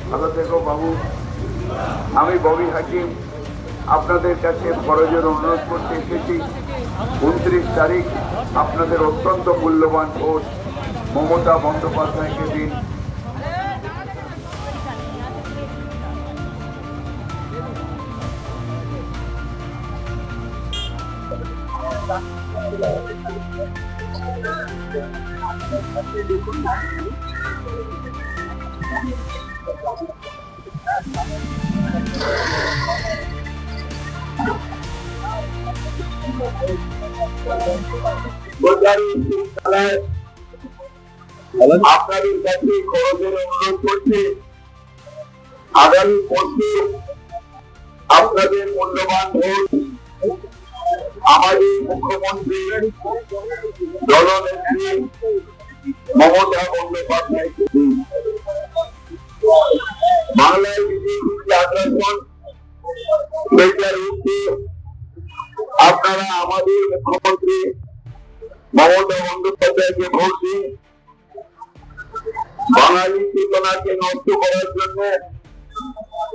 ভালো থেকো বাবু। আমি ববি হাকিম আপনাদের কাছে করজোর অনুরোধ করতে এসেছি 29 তারিখ আপনাদের অত্যন্ত মূল্যবান ভোট মমতা বন্দ্যোপাধ্যায়কে দিন। আপনাদের কাছে খরচের অনুরোধ করছে আগামী বছর আপনাদের মূল্যবান ভোট আমাদের মুখ্যমন্ত্রী দলনেত্রী মমতা বন্দ্যোপাধ্যায়কে দিন। বাংলায় বিজেপি আগ্রাসন সেইটার রুখতে আপনারা আমাদের মুখ্যমন্ত্রী মমতা বন্দ্যোপাধ্যায়কে ভোট দিন। বাঙালি চেতনাকে নষ্ট করার জন্য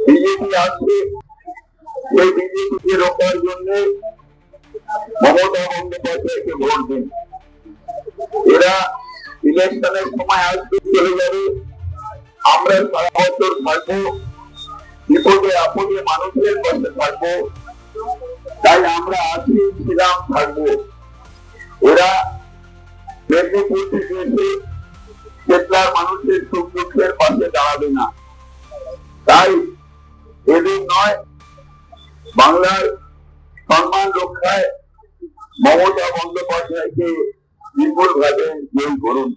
বিজেপি আসছে, সেই বিজেপিকে রোখার জন্য মমতা বন্দ্যোপাধ্যায়কে ভোট দিন। এরা ইলেকশনের সময় আসবে, চলে যাবে, আমরা সারা বছর থাকবো, বিপদে আপদে মানুষের পাশে থাকবো, তাই আমরা আছি, ছিলাম, থাকবো। এরা মেদিনীপুর থেকে এসে চেতলার মানুষের সুখ দুঃখের পাশে দাঁড়াবে না। তাই এদের নয়, বাংলার সম্মান রক্ষায় মমতা বন্দ্যোপাধ্যায়কে বিপুল ভাবে জয় করুন।